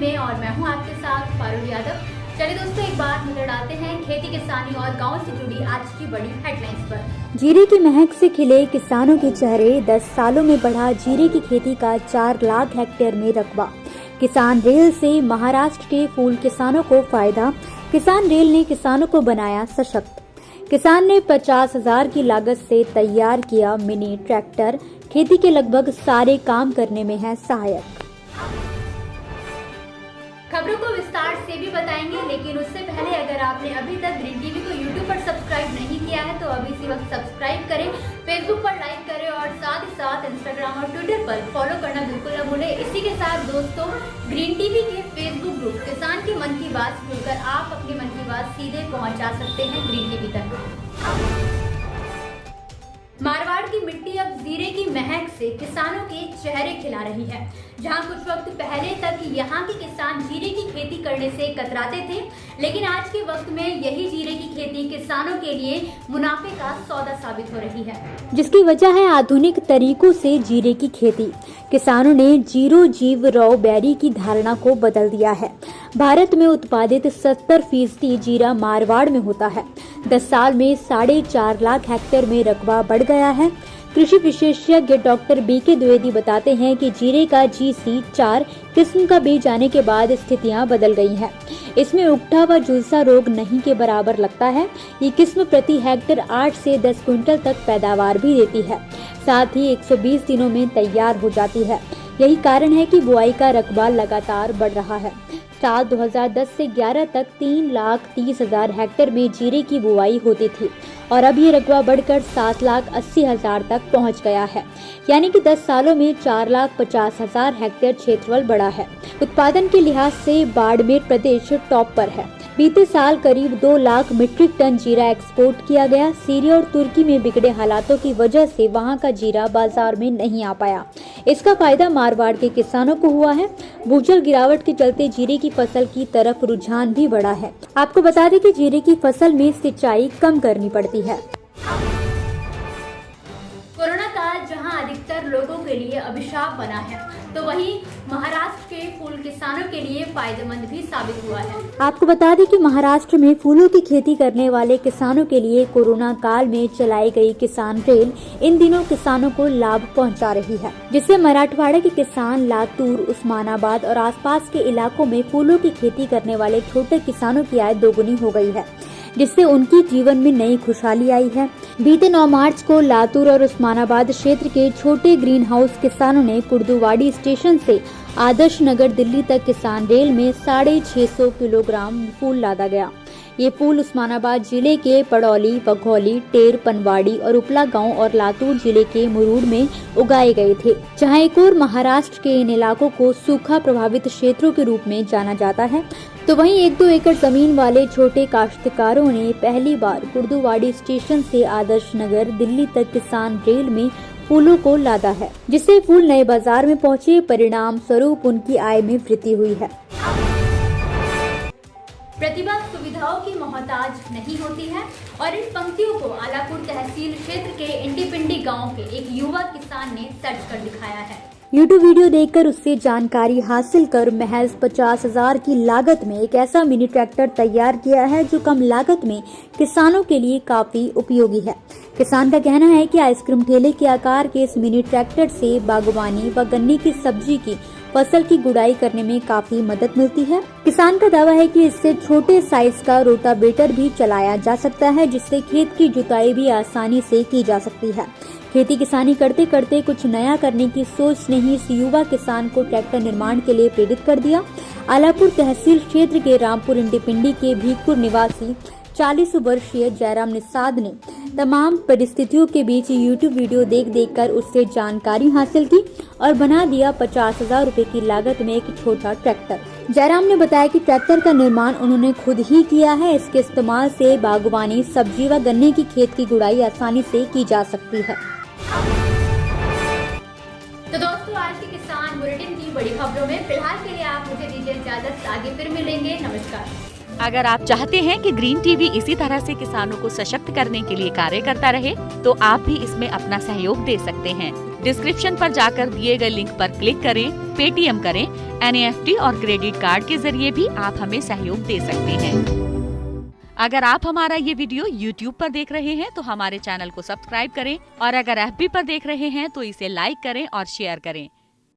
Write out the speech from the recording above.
में और मैं हूं आपके साथ फारूक यादव। चलिए दोस्तों, एक बार नजर डालते हैं खेती किसानी और गांव से जुड़ी आज की बड़ी हेडलाइंस पर। जीरे की महक से खिले किसानों के चेहरे, 10 सालों में बढ़ा जीरे की खेती का 4 लाख हेक्टेयर में रकबा। किसान रेल से महाराष्ट्र के फूल किसानों को फायदा, किसान रेल ने किसानों को बनाया सशक्त। किसान ने 50,000 की लागत से तैयार किया मिनी ट्रैक्टर, खेती के लगभग सारे काम करने में है सहायक। खबरों को विस्तार से भी बताएंगे, लेकिन उससे पहले अगर आपने अभी तक ग्रीन टीवी को यूट्यूब पर सब्सक्राइब नहीं किया है तो अभी इसी वक्त सब्सक्राइब करें, फेसबुक पर लाइक करें और साथ ही साथ इंस्टाग्राम और ट्विटर पर फॉलो करना बिल्कुल न भूलें। इसी के साथ दोस्तों, ग्रीन टीवी के फेसबुक ग्रुप किसान की मन की बात से जुड़कर आप अपनी मन की बात सीधे पहुंचा सकते हैं ग्रीन टीवी तक। मारवाड़ की मिट्टी अब जीरे की महक से किसानों के चेहरे खिला रही है। जहां कुछ वक्त पहले तक यहां के किसान जीरे की खेती करने से कतराते थे, लेकिन आज के वक्त में यही जीरे की खेती किसानों के लिए मुनाफे का सौदा साबित हो रही है, जिसकी वजह है आधुनिक तरीकों से जीरे की खेती। किसानों ने जीरो जीव रॉ बैरी की धारणा को बदल दिया है। भारत में उत्पादित 70% जीरा मारवाड़ में होता है। 10 साल में 4.5 लाख हेक्टेयर में रकबा बढ़ गया है। कृषि विशेषज्ञ डॉक्टर बीके द्विवेदी बताते हैं कि जीरे का GC4 किस्म का बीज आने के बाद स्थितियां बदल गई हैं। इसमें उगठा व झुलसा रोग नहीं के बराबर लगता है। ये किस्म प्रति हेक्टेयर 8 से 10 क्विंटल तक पैदावार भी देती है, साथ ही 120 दिनों में तैयार हो जाती है। यही कारण है कि बुआई का रकबा लगातार बढ़ रहा है। साल 2010 से 11 तक 3,30,000 हेक्टेयर में जीरे की बुआई होती थी और अब ये रकबा बढ़कर 7,80,000 तक पहुंच गया है। यानी कि 10 सालों में 4,50,000 हेक्टेयर क्षेत्रफल बढ़ा है। उत्पादन के लिहाज से बाड़मेर प्रदेश टॉप पर है। बीते साल करीब 2 लाख मीट्रिक टन जीरा एक्सपोर्ट किया गया। सीरिया और तुर्की में बिगड़े हालातों की वजह से वहां का जीरा बाजार में नहीं आ पाया। इसका फायदा मारवाड़ के किसानों को हुआ है। भूजल गिरावट के चलते जीरे की फसल की तरफ रुझान भी बढ़ा है। आपको बता दें कि जीरे की फसल में सिंचाई कम करनी पड़ती है। कोरोना काल जहां अधिकतर लोगों के लिए अभिशाप बना है, तो वहीं महाराष्ट्र के फूल किसानों के लिए फायदेमंद भी साबित हुआ है। आपको बता दें कि महाराष्ट्र में फूलों की खेती करने वाले किसानों के लिए कोरोना काल में चलाई गई किसान रेल इन दिनों किसानों को लाभ पहुंचा रही है, जिससे मराठवाड़ा के किसान लातूर, उस्मानाबाद और आसपास के इलाकों में फूलों की खेती करने वाले छोटे किसानों की आय दोगुनी हो गई है, जिससे उनकी जीवन में नई खुशहाली आई है। बीते 9 मार्च को लातूर और उस्मानाबाद क्षेत्र के छोटे ग्रीन हाउस किसानों ने कुर्दुवाड़ी स्टेशन से आदर्श नगर दिल्ली तक किसान रेल में 650 किलोग्राम फूल लादा गया। ये फूल उस्मानाबाद जिले के पड़ौली, बघौली, टेर, पनवाड़ी और उपला गांव और लातूर जिले के मुरूड में उगाए गए थे, जहां एक और महाराष्ट्र के इन इलाकों को सूखा प्रभावित क्षेत्रों के रूप में जाना जाता है। तो वहीं 1-2 एकड़ जमीन वाले छोटे काश्तकारों ने पहली बार कुर्दुवाड़ी स्टेशन से आदर्श नगर दिल्ली तक किसान रेल में फूलों को लादा है, जिससे फूल नए बाजार में पहुंचे। परिणाम स्वरूप उनकी आय में वृद्धि हुई है। प्रतिभा सुविधाओं की मोहताज नहीं होती है और इन पंक्तियों को आलापुर तहसील क्षेत्र के इंडीपिंडी गांव के एक युवा किसान ने सर्च कर दिखाया है। यूट्यूब वीडियो देखकर उससे जानकारी हासिल कर महज 50,000 की लागत में एक ऐसा मिनी ट्रैक्टर तैयार किया है जो कम लागत में किसानों के लिए काफी उपयोगी है। किसान का कहना है कि आइसक्रीम ठेले के आकार के इस मिनी ट्रैक्टर से बागवानी व गन्ने की सब्जी की फसल की गुड़ाई करने में काफी मदद मिलती है। किसान का दावा है कि इससे छोटे साइज का रोटावेटर भी चलाया जा सकता है, जिससे खेत की जुताई भी आसानी से की जा सकती है। खेती किसानी करते करते कुछ नया करने की सोच ने ही इस युवा किसान को ट्रैक्टर निर्माण के लिए प्रेरित कर दिया। आलापुर तहसील क्षेत्र के रामपुर इंडीपिंडी के भीखपुर निवासी 40 वर्षीय जयराम निषाद ने तमाम परिस्थितियों के बीच यूट्यूब वीडियो देख कर उससे जानकारी हासिल की और बना दिया 50,000 रुपए की लागत में एक छोटा ट्रैक्टर। जयराम ने बताया कि ट्रैक्टर का निर्माण उन्होंने खुद ही किया है। इसके इस्तेमाल से बागवानी, सब्जी व गन्ने की खेत की गुड़ाई आसानी से की जा सकती है। तो दोस्तों, आज के किसान बुलेटिन की बड़ी खबरों में फिलहाल के लिए आप मुझे दीजिए इजाजत। आगे फिर मिलेंगे। नमस्कार। अगर आप चाहते हैं कि ग्रीन टीवी इसी तरह से किसानों को सशक्त करने के लिए कार्य करता रहे, तो आप भी इसमें अपना सहयोग दे सकते हैं। डिस्क्रिप्शन पर जाकर दिए गए लिंक पर क्लिक करें, पेटीएम करें, NEFT और क्रेडिट कार्ड के जरिए भी आप हमें सहयोग दे सकते हैं। अगर आप हमारा ये वीडियो YouTube पर देख रहे हैं तो हमारे चैनल को सब्सक्राइब करें और अगर FB पर देख रहे हैं तो इसे लाइक करें और शेयर करें।